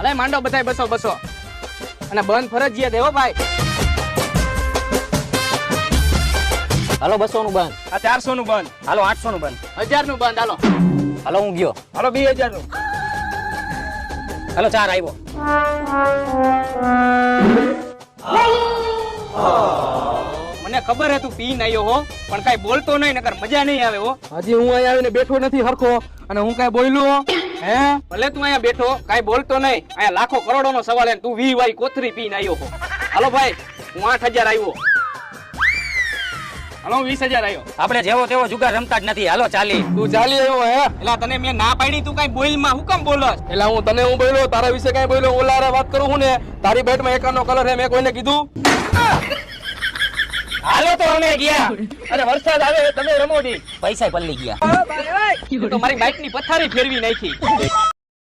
અરે માંડો બધાય બસો બસો અને બંધ ફરજિયાત હે હો ભાઈ. હાલો 200 નું બંધ, આ 400 નું બંધ, હાલો 800 નું બંધ, 1000 નું બંધ. હાલો હાલો હું ગયો, હાલો 2000 નું. હાલો 4 આવ્યો. મને ખબર હે તું પીને આવ્યો હો, પણ કાઈ બોલતો નહીં નકર મજા નહીં આવે હો. હજી હું અહીંયા આવીને બેઠો નથી હરખો અને હું કાંઈ બોલ્યો હે? ભલે તું અહીંયા બેઠો કાઈ બોલતો નહીં. અહીંયા લાખો કરોડો નો સવાલ હે, તું 20 વાળી કોથરી પીને આવ્યો હો. હાલો ભાઈ હું 8000 આવ્યો. હાલો હું 20000 આવ્યો. આપણે જેવો તેવો જુગાર રમતા જ નથી. હાલો ચાલી. તું ચાલી આવ્યો હે? એલા તને મેં ના પાડી, તું કાઈ બોલમાં હું કેમ બોલસ? એટલે હું તને હું બોલ્યો, તારા વિશે કાંઈ બોલ્યો? ઓલા હારે વાત કરું હું ને, તારી બેટમાં એકાનો કલર હે, મેં કોઈને કીધું? હાલો તો અમે ગયા. અરે વરસાદ આવે તમે રમો ડી. પૈસા પલ્લી ગયા. તો મારી બાઈક ની પથારી ફેરવી નાખી.